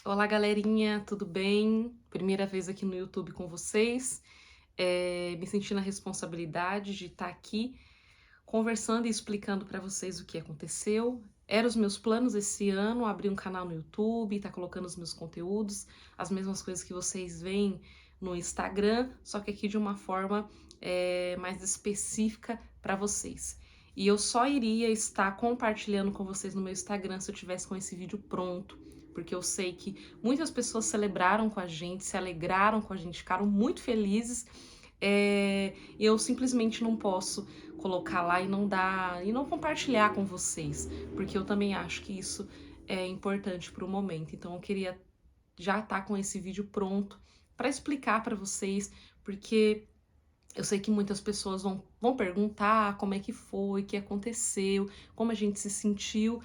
Olá, galerinha, tudo bem? Primeira vez aqui no YouTube com vocês. Me sentindo a responsabilidade de estar aqui conversando e explicando para vocês o que aconteceu. Eram os meus planos esse ano, abrir um canal no YouTube, tá colocando os meus conteúdos, as mesmas coisas que vocês veem no Instagram, só que aqui de uma forma mais específica para vocês. E eu só iria estar compartilhando com vocês no meu Instagram se eu tivesse com esse vídeo pronto, porque eu sei que muitas pessoas celebraram com a gente, se alegraram com a gente, ficaram muito felizes. Eu simplesmente não posso colocar lá e não dar e não compartilhar com vocês, porque eu também acho que isso é importante para o momento. Então eu queria já estar com esse vídeo pronto para explicar para vocês, porque eu sei que muitas pessoas vão perguntar como é que foi, o que aconteceu, como a gente se sentiu.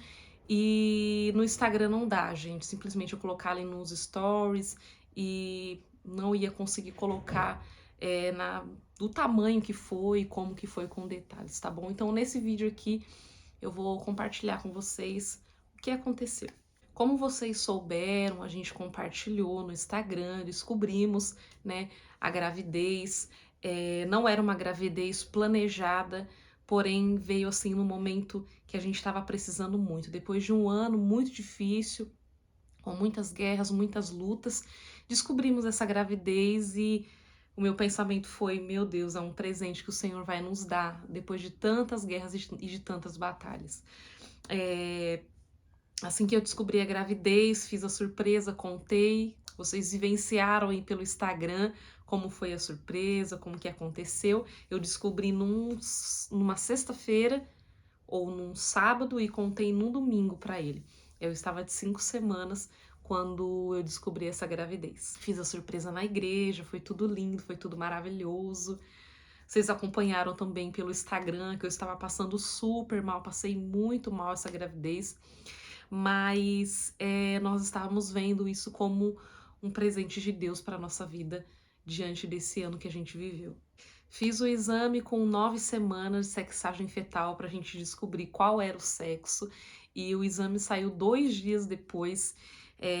E no Instagram não dá, gente. Simplesmente eu colocar ali nos stories e não ia conseguir colocar do tamanho que foi, como que foi com detalhes, tá bom? Então nesse vídeo aqui eu vou compartilhar com vocês o que aconteceu. Como vocês souberam, a gente compartilhou no Instagram, descobrimos, né, a gravidez. Não era uma gravidez planejada, porém veio assim no momento que a gente estava precisando muito. Depois de um ano muito difícil, com muitas guerras, muitas lutas, descobrimos essa gravidez e o meu pensamento foi: meu Deus, é um presente que o Senhor vai nos dar depois de tantas guerras e de tantas batalhas. É, Assim que eu descobri a gravidez, fiz a surpresa, contei. Vocês vivenciaram aí pelo Instagram como foi a surpresa, como que aconteceu. Eu descobri numa sexta-feira ou num sábado e contei num domingo para ele. Eu estava de 5 semanas quando eu descobri essa gravidez. Fiz a surpresa na igreja, foi tudo lindo, foi tudo maravilhoso. Vocês acompanharam também pelo Instagram que eu estava passando super mal, passei muito mal essa gravidez, mas nós estávamos vendo isso como um presente de Deus para a nossa vida diante desse ano que a gente viveu. Fiz o exame com 9 semanas de sexagem fetal para a gente descobrir qual era o sexo, e o exame saiu 2 dias depois.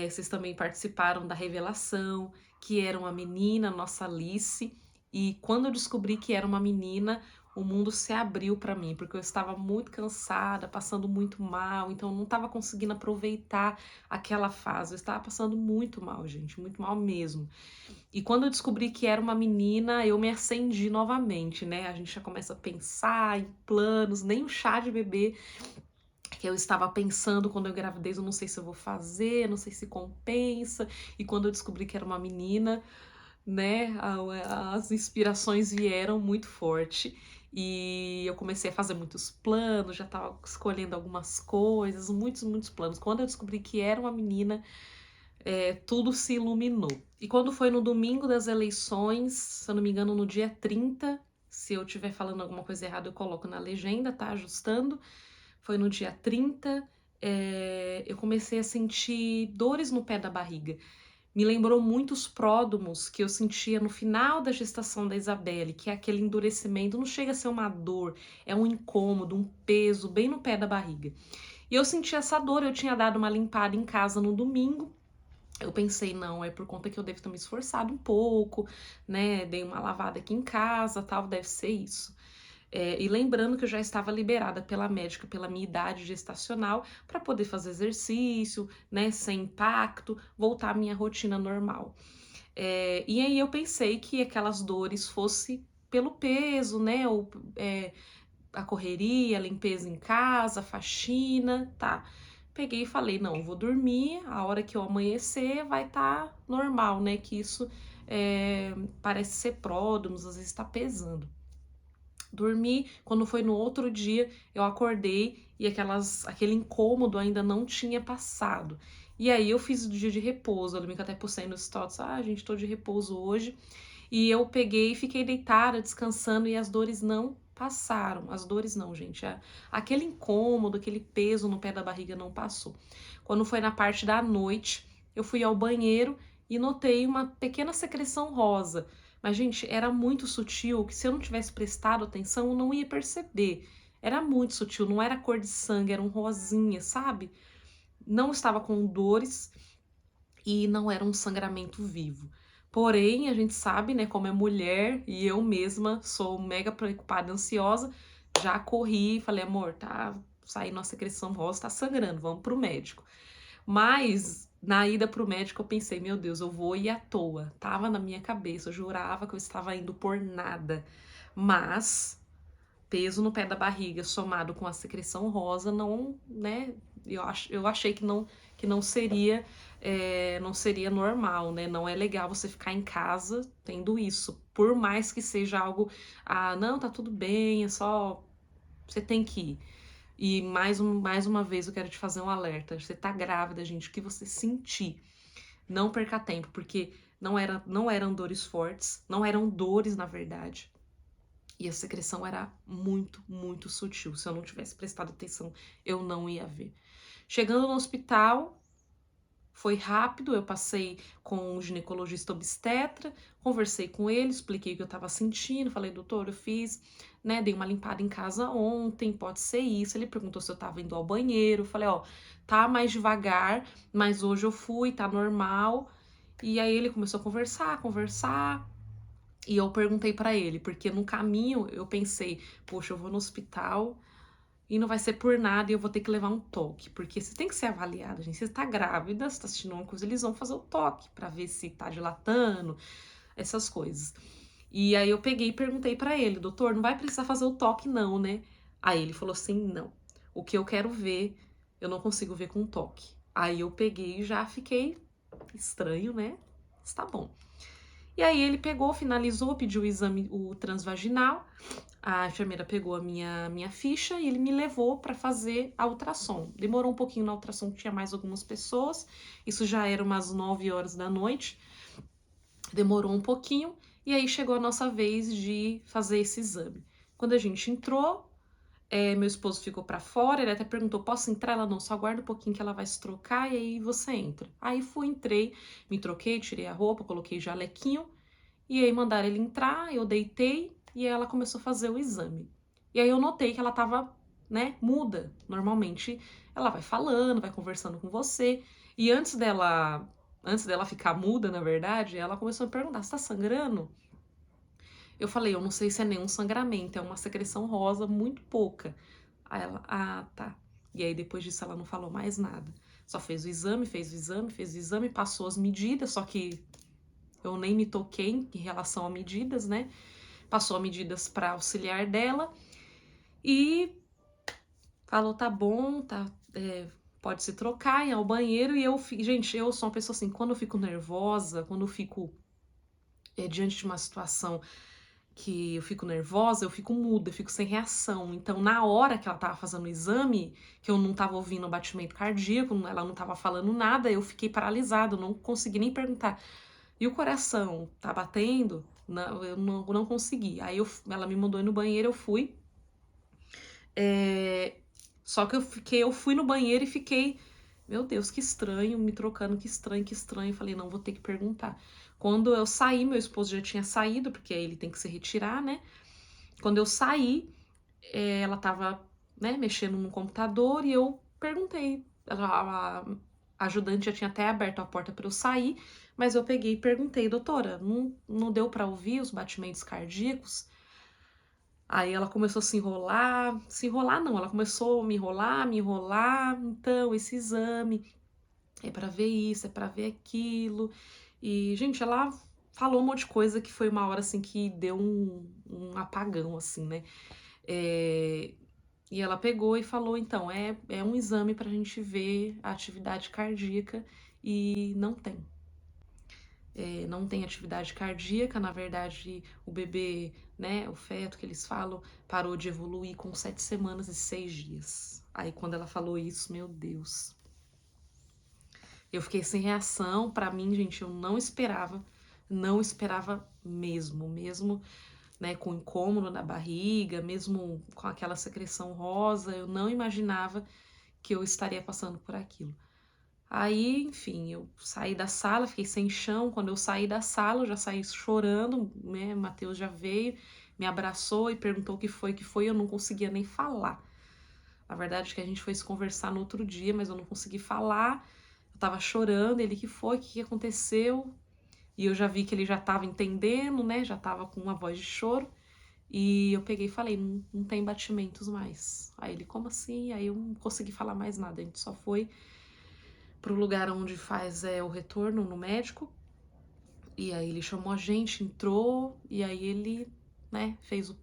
Vocês também participaram da revelação, que era uma menina, nossa Alice, e quando eu descobri que era uma menina, o mundo se abriu para mim, porque eu estava muito cansada, passando muito mal, então eu não estava conseguindo aproveitar aquela fase. Eu estava passando muito mal, gente, muito mal mesmo. E quando eu descobri que era uma menina, eu me acendi novamente, né? A gente já começa a pensar em planos, nem o chá de bebê que eu estava pensando quando eu engravidei, eu não sei se eu vou fazer, não sei se compensa. E quando eu descobri que era uma menina, né, as inspirações vieram muito forte. E eu comecei a fazer muitos planos, já estava escolhendo algumas coisas, muitos planos. Quando eu descobri que era uma menina, tudo se iluminou. E quando foi no domingo das eleições, se eu não me engano, no dia 30, se eu estiver falando alguma coisa errada, eu coloco na legenda, tá? Ajustando. Foi no dia 30, eu comecei a sentir dores no pé da barriga. Me lembrou muito os pródromos que eu sentia no final da gestação da Isabelle, que é aquele endurecimento, não chega a ser uma dor, é um incômodo, um peso bem no pé da barriga. E eu senti essa dor, eu tinha dado uma limpada em casa no domingo. Eu pensei, não, é por conta que eu devo ter me esforçado um pouco, né? Dei uma lavada aqui em casa, tal, deve ser isso. E lembrando que eu já estava liberada pela médica, pela minha idade gestacional, para poder fazer exercício, né? Sem impacto, voltar à minha rotina normal. E aí eu pensei que aquelas dores fosse pelo peso, né? Ou a correria, a limpeza em casa, a faxina, tá. Peguei e falei, não, vou dormir, a hora que eu amanhecer vai estar normal, né, que isso parece ser pródromos, às vezes tá pesando. Dormi, quando foi no outro dia, eu acordei e aquele incômodo ainda não tinha passado. E aí eu fiz o dia de repouso, eu lembro que até postei nos stories, gente, tô de repouso hoje. E eu peguei e fiquei deitada, descansando, e as dores não passaram. As dores não, gente. Aquele incômodo, aquele peso no pé da barriga não passou. Quando foi na parte da noite, eu fui ao banheiro e notei uma pequena secreção rosa. Mas, gente, era muito sutil, que se eu não tivesse prestado atenção, eu não ia perceber. Era muito sutil, não era cor de sangue, era um rosinha, sabe? Não estava com dores, e não era um sangramento vivo. Porém, a gente sabe, né, como é mulher, e eu mesma sou mega preocupada, ansiosa, já corri e falei, amor, tá saindo uma secreção rosa, tá sangrando, vamos pro médico. Mas, na ida pro médico, eu pensei, meu Deus, eu vou ir à toa. Tava na minha cabeça, eu jurava que eu estava indo por nada. Mas, peso no pé da barriga somado com a secreção rosa, não, né, eu achei que não seria, não seria normal, né? Não é legal você ficar em casa tendo isso. Por mais que seja algo, ah, não, tá tudo bem, é só, você tem que ir. E mais uma vez eu quero te fazer um alerta. Você tá grávida, gente, o que você sentir, não perca tempo, porque não eram dores fortes, não eram dores, na verdade. E a secreção era muito, muito sutil. Se eu não tivesse prestado atenção, eu não ia ver. Chegando no hospital, foi rápido, eu passei com um ginecologista obstetra, conversei com ele, expliquei o que eu estava sentindo, falei, doutor, eu fiz, né, dei uma limpada em casa ontem, pode ser isso. Ele perguntou se eu estava indo ao banheiro, eu falei, ó, tá mais devagar, mas hoje eu fui, tá normal. E aí ele começou a conversar, e eu perguntei pra ele, porque no caminho eu pensei, poxa, eu vou no hospital e não vai ser por nada e eu vou ter que levar um toque, porque você tem que ser avaliada, gente. Você tá grávida, você tá assistindo uma coisa, eles vão fazer o toque pra ver se tá dilatando, essas coisas. E aí eu peguei e perguntei pra ele, doutor, não vai precisar fazer o toque não, né? Aí ele falou assim, não. O que eu quero ver, eu não consigo ver com toque. Aí eu peguei e já fiquei estranho, né? Está bom. E aí ele pegou, finalizou, pediu o exame, o transvaginal. A enfermeira pegou a minha ficha e ele me levou para fazer a ultrassom. Demorou um pouquinho na ultrassom, tinha mais algumas pessoas. Isso já era umas 9 horas da noite. Demorou um pouquinho e aí chegou a nossa vez de fazer esse exame. Quando a gente entrou, meu esposo ficou para fora, ele até perguntou, posso entrar? Ela, não, só aguarda um pouquinho que ela vai se trocar e aí você entra. Aí fui, entrei, me troquei, tirei a roupa, coloquei jalequinho e aí mandaram ele entrar, eu deitei e ela começou a fazer o exame. E aí eu notei que ela tava, né, muda. Normalmente ela vai falando, vai conversando com você. E antes dela ficar muda, na verdade, ela começou a me perguntar, você tá sangrando? Eu falei, eu não sei se é nenhum sangramento, é uma secreção rosa muito pouca. Aí ela, ah, tá. E aí depois disso ela não falou mais nada. Só fez o exame, fez o exame, passou as medidas, só que eu nem me toquei em relação a medidas, né? Passou a medidas para auxiliar dela e falou, tá bom, tá, pode se trocar, ir ao banheiro. E eu, gente, eu sou uma pessoa assim, quando eu fico nervosa, quando eu fico diante de uma situação que eu fico nervosa, eu fico muda, eu fico sem reação. Então, na hora que ela tava fazendo o exame, que eu não tava ouvindo o batimento cardíaco, ela não tava falando nada, eu fiquei paralisada, eu não consegui nem perguntar. E o coração tá batendo? Não, eu não consegui. Aí ela me mandou ir no banheiro, eu fui. Só que eu fui no banheiro e fiquei, meu Deus, que estranho, me trocando, que estranho, que estranho. Falei, não, vou ter que perguntar. Quando eu saí, meu esposo já tinha saído, porque aí ele tem que se retirar, né? Quando eu saí, ela tava, né, mexendo no computador e eu perguntei. A ajudante já tinha até aberto a porta para eu sair, mas eu peguei e perguntei, doutora, não deu para ouvir os batimentos cardíacos? Aí ela começou a se enrolar não, ela começou a me enrolar, então esse exame é para ver isso, é para ver aquilo. E, gente, ela falou um monte de coisa que foi uma hora assim que deu um apagão, assim, né? É, e ela pegou e falou, então, é um exame pra gente ver a atividade cardíaca e não tem. Não tem atividade cardíaca, na verdade, o bebê, né, o feto que eles falam, parou de evoluir com 7 semanas e 6 dias. Aí quando ela falou isso, meu Deus, eu fiquei sem reação. Pra mim, gente, eu não esperava mesmo, né, com incômodo na barriga, mesmo com aquela secreção rosa, eu não imaginava que eu estaria passando por aquilo. Aí, enfim, eu saí da sala, fiquei sem chão. Quando eu saí da sala, eu já saí chorando, né? O Matheus já veio, me abraçou e perguntou o que foi, eu não conseguia nem falar. A verdade é que a gente foi se conversar no outro dia, mas eu não consegui falar. Eu tava chorando, ele, que foi? O que aconteceu? E eu já vi que ele já tava entendendo, né? Já tava com uma voz de choro. E eu peguei e falei, não tem batimentos mais. Aí ele, como assim? Aí eu não consegui falar mais nada. A gente só foi pro lugar onde faz o retorno no médico. E aí ele chamou a gente, entrou, e aí ele, né, fez o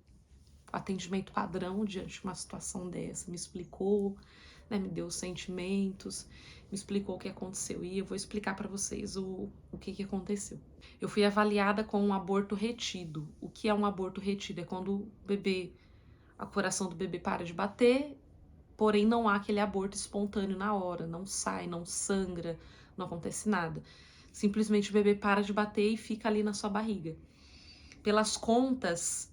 atendimento padrão diante de uma situação dessa, me explicou, né, me deu os sentimentos, me explicou o que aconteceu. E eu vou explicar para vocês o que aconteceu. Eu fui avaliada com um aborto retido. O que é um aborto retido? É quando o bebê, a coração do bebê para de bater, porém não há aquele aborto espontâneo na hora, não sai, não sangra, não acontece nada. Simplesmente o bebê para de bater e fica ali na sua barriga. Pelas contas,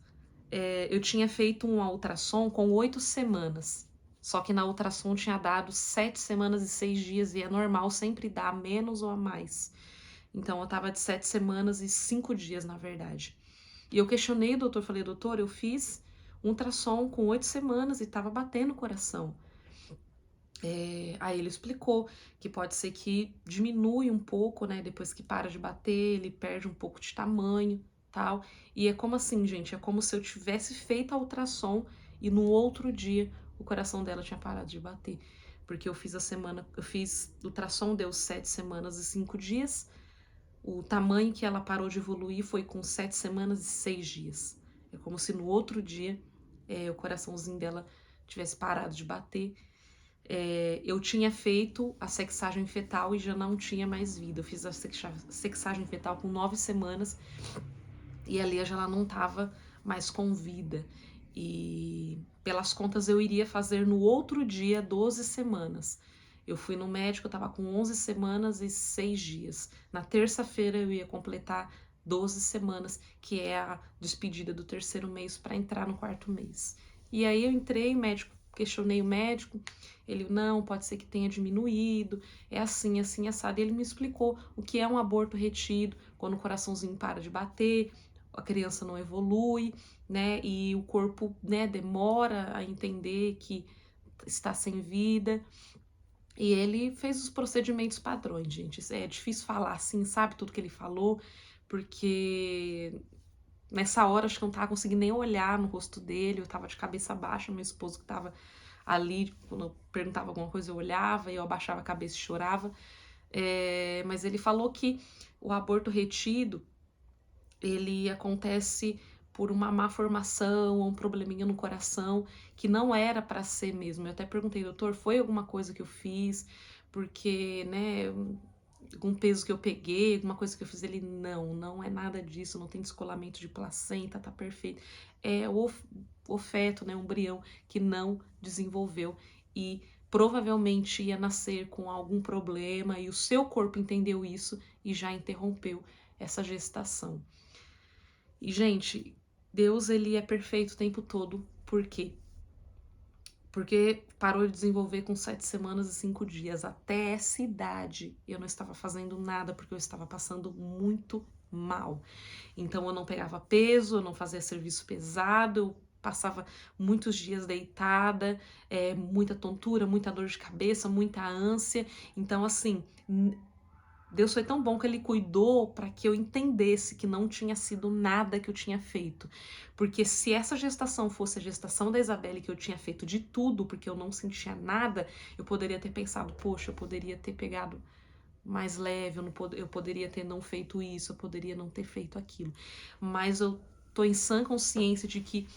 eu tinha feito um ultrassom com 8 semanas. Só que na ultrassom tinha dado 7 semanas e 6 dias, e é normal sempre dar a menos ou a mais. Então eu tava de 7 semanas e 5 dias, na verdade. E eu questionei o doutor, falei, doutor, eu fiz um ultrassom com 8 semanas e tava batendo o coração. Aí ele explicou que pode ser que diminui um pouco, né? Depois que para de bater, ele perde um pouco de tamanho, tal. E é como assim, gente? É como se eu tivesse feito a ultrassom e no outro dia o coração dela tinha parado de bater. Porque eu fiz o ultrassom, deu 7 semanas e 5 dias. O tamanho que ela parou de evoluir foi com 7 semanas e 6 dias. É como se no outro dia o coraçãozinho dela tivesse parado de bater. Eu tinha feito a sexagem fetal e já não tinha mais vida. Eu fiz a sexagem fetal com 9 semanas e ali ela não estava mais com vida. E pelas contas eu iria fazer no outro dia 12 semanas. Eu fui no médico, eu estava com 11 semanas e 6 dias. Na terça-feira eu ia completar 12 semanas, que é a despedida do terceiro mês para entrar no quarto mês. E aí eu entrei, médico, questionei o médico, ele, não, pode ser que tenha diminuído, é assim, assim, assado. E ele me explicou o que é um aborto retido, quando o coraçãozinho para de bater, a criança não evolui, né, e o corpo, né, demora a entender que está sem vida. E ele fez os procedimentos padrões, gente. É difícil falar assim, sabe, tudo que ele falou, porque nessa hora acho que eu não tava conseguindo nem olhar no rosto dele, eu tava de cabeça baixa, meu esposo que tava ali, quando eu perguntava alguma coisa eu olhava, e eu abaixava a cabeça e chorava. Mas ele falou que o aborto retido, ele acontece por uma má formação ou um probleminha no coração que não era para ser mesmo. Eu até perguntei, doutor, foi alguma coisa que eu fiz? Porque, né, algum peso que eu peguei, alguma coisa que eu fiz? Ele, não é nada disso, não tem descolamento de placenta, tá perfeito. É o feto, né, um embrião que não desenvolveu e provavelmente ia nascer com algum problema e o seu corpo entendeu isso e já interrompeu essa gestação. E, gente, Deus, ele é perfeito o tempo todo. Por quê? Porque parou de desenvolver com 7 semanas e 5 dias. Até essa idade eu não estava fazendo nada porque eu estava passando muito mal. Então eu não pegava peso, eu não fazia serviço pesado, eu passava muitos dias deitada, muita tontura, muita dor de cabeça, muita ânsia. Então, assim, Deus foi tão bom que ele cuidou para que eu entendesse que não tinha sido nada que eu tinha feito. Porque se essa gestação fosse a gestação da Isabelle, que eu tinha feito de tudo, porque eu não sentia nada, eu poderia ter pensado, poxa, eu poderia ter pegado mais leve, eu poderia ter não feito isso, eu poderia não ter feito aquilo. Mas eu tô em sã consciência de que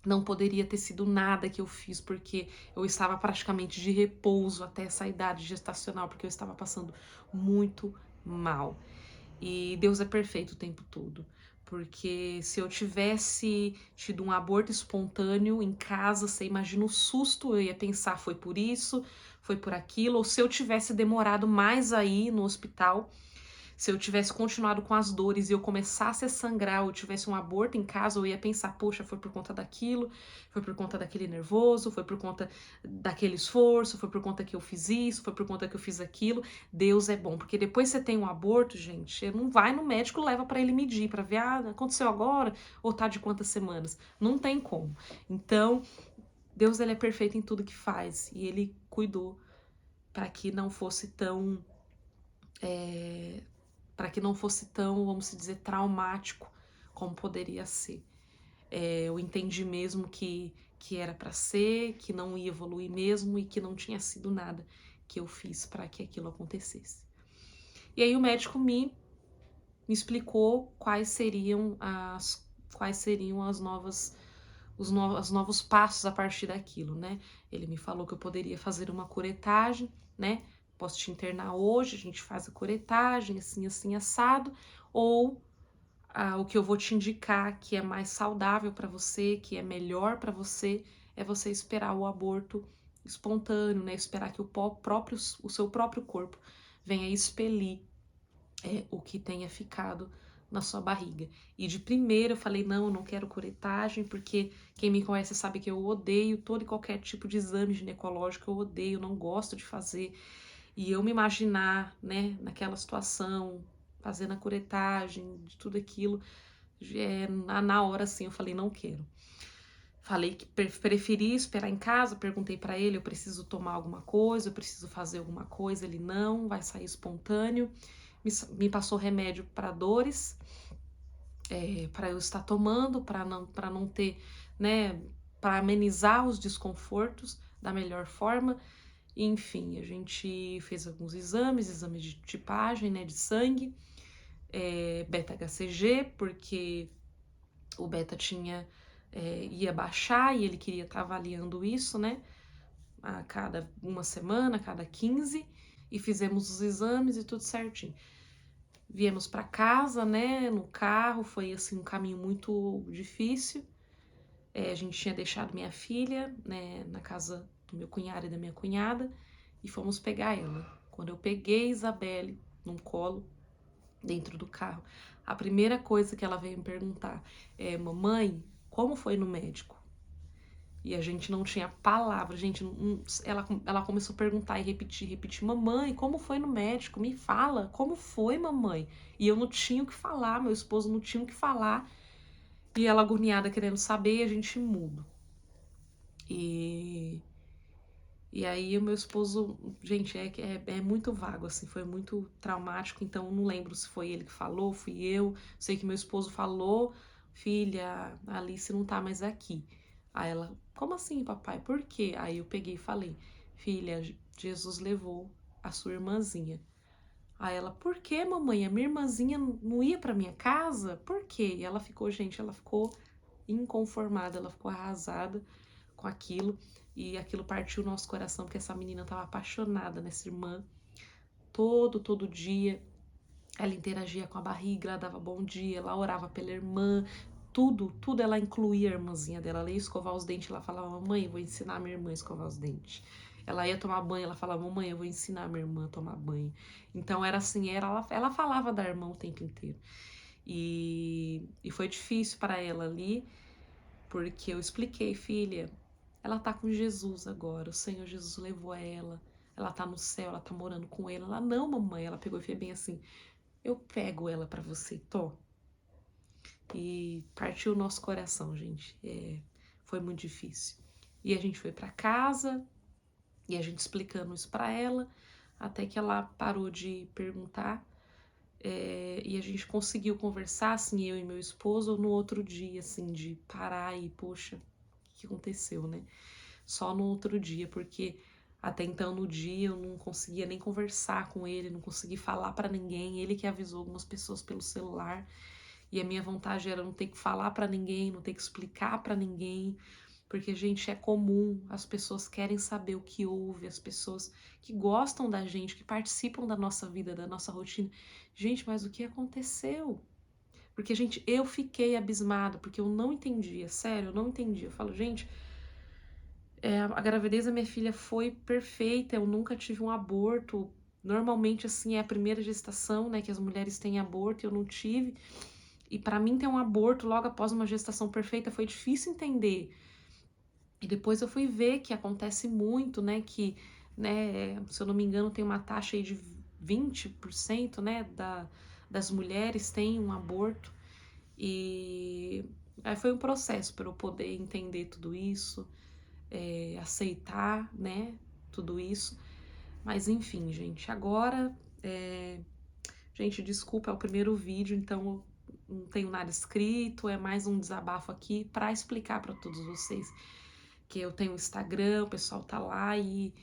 não poderia ter sido nada que eu fiz, porque eu estava praticamente de repouso até essa idade gestacional, porque eu estava passando muito mal. E Deus é perfeito o tempo todo. Porque se eu tivesse tido um aborto espontâneo em casa, você imagina o susto, eu ia pensar, foi por isso, foi por aquilo, ou se eu tivesse demorado mais aí no hospital, se eu tivesse continuado com as dores e eu começasse a sangrar, ou eu tivesse um aborto em casa, eu ia pensar, poxa, foi por conta daquilo, foi por conta daquele nervoso, foi por conta daquele esforço, foi por conta que eu fiz isso, foi por conta que eu fiz aquilo. Deus é bom, porque depois você tem um aborto, gente, não vai no médico, leva para ele medir, para ver, aconteceu agora, ou tá de quantas semanas. Não tem como. Então, Deus, ele é perfeito em tudo que faz, e ele cuidou para que não fosse tão para que não fosse tão, vamos dizer, traumático como poderia ser. Eu entendi mesmo que era para ser, que não ia evoluir mesmo e que não tinha sido nada que eu fiz para que aquilo acontecesse. E aí o médico me explicou quais seriam os novos passos a partir daquilo, né? Ele me falou que eu poderia fazer uma curetagem, né? Posso te internar hoje, a gente faz a curetagem, assim, assim, assado, ou o que eu vou te indicar que é mais saudável para você, que é melhor para você, é você esperar o aborto espontâneo, né? Esperar que o seu próprio corpo venha expelir o que tenha ficado na sua barriga. E de primeira eu falei, não, eu não quero curetagem, porque quem me conhece sabe que eu odeio todo e qualquer tipo de exame ginecológico, eu odeio, não gosto de fazer. E eu me imaginar, né, naquela situação, fazendo a curetagem, de tudo aquilo, na hora assim eu falei, não quero. Falei que preferi esperar em casa, perguntei para ele, eu preciso tomar alguma coisa, eu preciso fazer alguma coisa, ele não, vai sair espontâneo. Me passou remédio para dores, para eu estar tomando, para não ter, né, para amenizar os desconfortos da melhor forma. Enfim, a gente fez alguns exames de tipagem, né, de sangue, beta-HCG, porque o beta ia baixar e ele queria estar avaliando isso, né, a cada uma semana, a cada 15, e fizemos os exames e tudo certinho. Viemos para casa, né, no carro, foi assim um caminho muito difícil. A gente tinha deixado minha filha, né, na casa do meu cunhado e da minha cunhada e fomos pegar ela. Quando eu peguei Isabelle num colo, dentro do carro, a primeira coisa que ela veio me perguntar é: mamãe, como foi no médico? E a gente não tinha palavra, gente. Ela começou a perguntar e repetir: mamãe, como foi no médico? Me fala, como foi, mamãe? E eu não tinha o que falar, meu esposo não tinha o que falar. E ela agoniada querendo saber, e a gente mudo. E aí o meu esposo, gente, é muito vago, assim, foi muito traumático, então eu não lembro se foi ele que falou, fui eu. Sei que meu esposo falou: filha, a Alice não tá mais aqui. Aí ela: como assim, papai? Por quê? Aí eu peguei e falei: filha, Jesus levou a sua irmãzinha. Aí ela: por que, mamãe? A minha irmãzinha não ia pra minha casa? Por quê? E ela ficou, gente, ela ficou inconformada, ela ficou arrasada com aquilo. E aquilo partiu o nosso coração, porque essa menina estava apaixonada nessa irmã. Todo dia ela interagia com a barriga, ela dava bom dia, ela orava pela irmã, tudo ela incluía a irmãzinha dela. Ela ia escovar os dentes, ela falava: mamãe, eu vou ensinar a minha irmã a escovar os dentes. Ela ia tomar banho, ela falava: mamãe, eu vou ensinar a minha irmã a tomar banho. Então era assim, ela falava da irmã o tempo inteiro. E foi difícil para ela ali, porque eu expliquei: filha, ela tá com Jesus agora, o Senhor Jesus levou ela tá no céu, ela tá morando com ele. Ela: não, mamãe. Ela pegou e fez bem assim: eu pego ela pra você, tô. E partiu o nosso coração, gente. Foi muito difícil. E a gente foi pra casa, e a gente explicando isso pra ela, até que ela parou de perguntar, e a gente conseguiu conversar, assim, eu e meu esposo, no outro dia, assim, de parar e, poxa, o que aconteceu, né? Só no outro dia, porque até então no dia eu não conseguia nem conversar com ele, não conseguia falar pra ninguém, ele que avisou algumas pessoas pelo celular, e a minha vontade era não ter que falar pra ninguém, não ter que explicar pra ninguém, porque, gente, é comum, as pessoas querem saber o que houve, as pessoas que gostam da gente, que participam da nossa vida, da nossa rotina. Gente, mas o que aconteceu? Porque, gente, eu fiquei abismada, porque eu não entendia, sério, eu não entendia. Eu falo: gente, a gravidez da minha filha foi perfeita, eu nunca tive um aborto. Normalmente, assim, é a primeira gestação, né, que as mulheres têm aborto, eu não tive. E para mim ter um aborto logo após uma gestação perfeita foi difícil entender. E depois eu fui ver que acontece muito, né, que, né, se eu não me engano, tem uma taxa aí de 20%, né, das mulheres têm um aborto. E aí foi um processo para eu poder entender tudo isso, aceitar, né, tudo isso. Mas enfim, gente, agora Gente, desculpa, é o primeiro vídeo, então eu não tenho nada escrito, é mais um desabafo aqui para explicar para todos vocês que eu tenho um Instagram, o pessoal tá lá e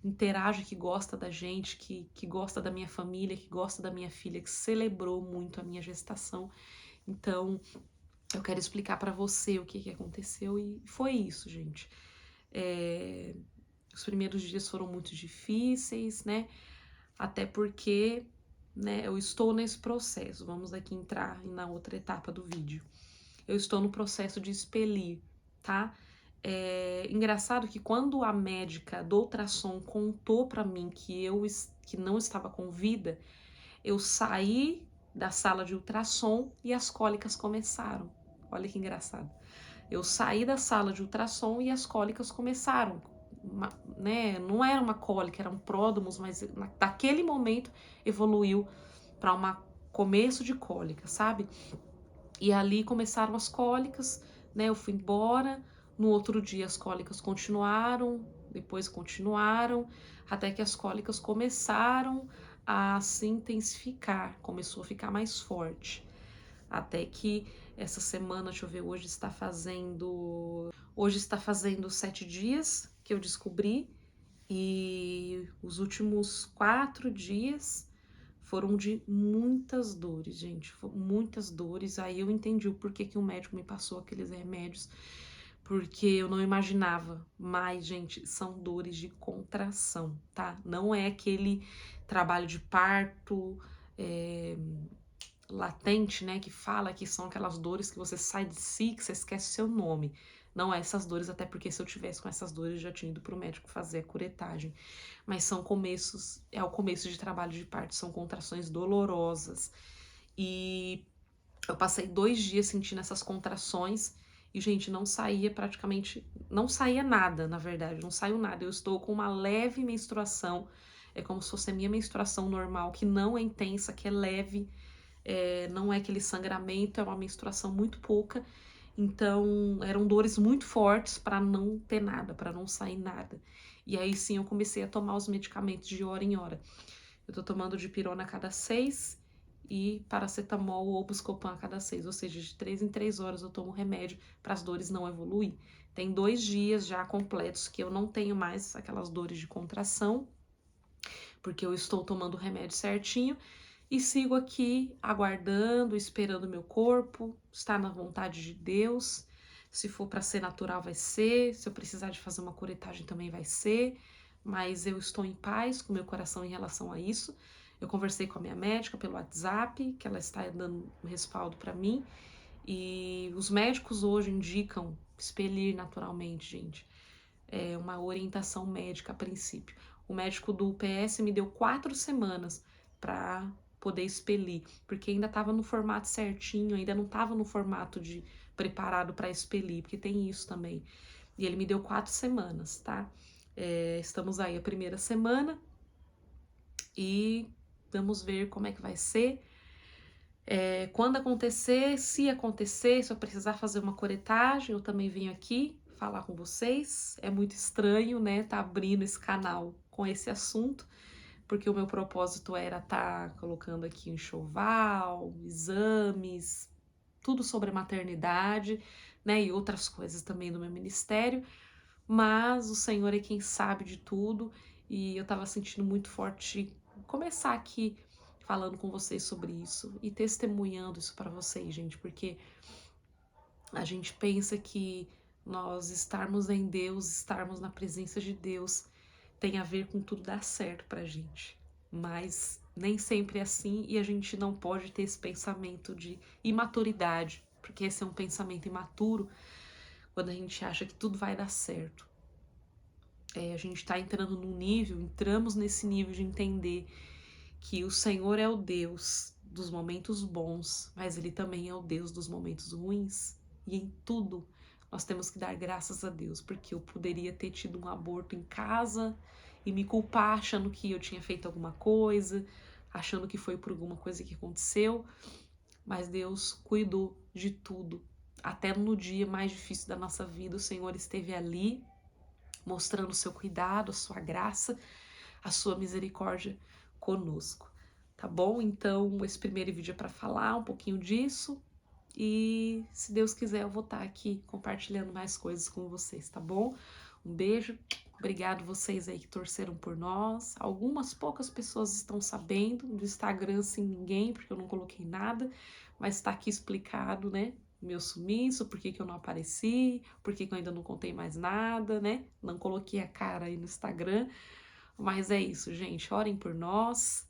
interage, que gosta da gente, que gosta da minha família, que gosta da minha filha, que celebrou muito a minha gestação. Então, eu quero explicar para você o que aconteceu e foi isso, gente. Os primeiros dias foram muito difíceis, né? Até porque, né, eu estou nesse processo. Vamos aqui entrar na outra etapa do vídeo. Eu estou no processo de expelir, tá? É engraçado que quando a médica do ultrassom contou para mim que não estava com vida, eu saí da sala de ultrassom e as cólicas começaram. Olha que engraçado. Eu saí da sala de ultrassom e as cólicas começaram. Né? Não era uma cólica, eram pródomos, mas naquele momento evoluiu para um começo de cólica, sabe? E ali começaram as cólicas, né? Eu fui embora. No outro dia as cólicas continuaram, depois continuaram, até que as cólicas começaram a se intensificar, começou a ficar mais forte. Até que essa semana, deixa eu ver, hoje está fazendo 7 dias que eu descobri, e os últimos 4 dias foram de muitas dores, gente, muitas dores. Aí eu entendi o porquê que o médico me passou aqueles remédios, porque eu não imaginava. Mas, gente, são dores de contração, tá? Não é aquele trabalho de parto latente, né, que fala que são aquelas dores que você sai de si, que você esquece seu nome. Não é essas dores, até porque se eu tivesse com essas dores, eu já tinha ido pro médico fazer a curetagem. Mas são começos, é o começo de trabalho de parto, são contrações dolorosas. E eu passei 2 dias sentindo essas contrações e, gente, não saía praticamente, não saía nada, na verdade, não saiu nada. Eu estou com uma leve menstruação, é como se fosse a minha menstruação normal, que não é intensa, que é leve, não é aquele sangramento, é uma menstruação muito pouca. Então, eram dores muito fortes para não ter nada, para não sair nada. E aí sim eu comecei a tomar os medicamentos de hora em hora. Eu tô tomando dipirona a cada 6 e paracetamol ou Buscopan a cada 6, ou seja, de 3 em 3 horas eu tomo remédio para as dores não evoluir. Tem 2 dias já completos que eu não tenho mais aquelas dores de contração, porque eu estou tomando o remédio certinho e sigo aqui aguardando, esperando meu corpo, está na vontade de Deus. Se for para ser natural, vai ser. Se eu precisar de fazer uma curetagem, também vai ser. Mas eu estou em paz com meu coração em relação a isso. Eu conversei com a minha médica pelo WhatsApp, que ela está dando um respaldo para mim. E os médicos hoje indicam expelir naturalmente, gente. É uma orientação médica a princípio. O médico do UPS me deu 4 semanas para poder expelir, porque ainda estava no formato certinho, ainda não estava no formato de preparado para expelir, porque tem isso também. E ele me deu 4 semanas, tá? Estamos aí a primeira semana e vamos ver como é que vai ser. Quando acontecer, se eu precisar fazer uma curetagem, eu também venho aqui falar com vocês. É muito estranho, né, tá abrindo esse canal com esse assunto, porque o meu propósito era estar colocando aqui enxoval, exames, tudo sobre a maternidade, né, e outras coisas também do meu ministério, mas o Senhor é quem sabe de tudo, e eu tava sentindo muito forte começar aqui falando com vocês sobre isso e testemunhando isso para vocês, gente, porque a gente pensa que nós estarmos em Deus, estarmos na presença de Deus, tem a ver com tudo dar certo pra gente. Mas nem sempre é assim e a gente não pode ter esse pensamento de imaturidade, porque esse é um pensamento imaturo quando a gente acha que tudo vai dar certo. A gente tá entramos nesse nível de entender que o Senhor é o Deus dos momentos bons, mas Ele também é o Deus dos momentos ruins. E em tudo nós temos que dar graças a Deus, porque eu poderia ter tido um aborto em casa e me culpar achando que eu tinha feito alguma coisa, achando que foi por alguma coisa que aconteceu, mas Deus cuidou de tudo. Até no dia mais difícil da nossa vida, o Senhor esteve ali, mostrando o seu cuidado, a sua graça, a sua misericórdia conosco. tá bom? Então, esse primeiro vídeo é para falar um pouquinho disso. E se Deus quiser, eu vou estar aqui compartilhando mais coisas com vocês, tá bom? Um beijo, obrigado vocês aí que torceram por nós. Algumas poucas pessoas estão sabendo, do Instagram sem ninguém, porque eu não coloquei nada, mas tá aqui explicado, né? Meu sumiço, por que que eu não apareci, por que que eu ainda não contei mais nada, né? Não coloquei a cara aí no Instagram, mas é isso, gente, orem por nós.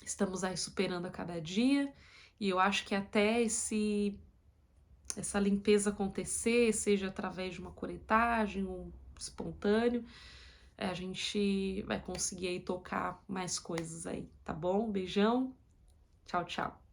Estamos aí superando a cada dia, e eu acho que até essa limpeza acontecer, seja através de uma curetagem, um espontâneo, a gente vai conseguir aí tocar mais coisas aí, tá bom? Beijão, tchau, tchau.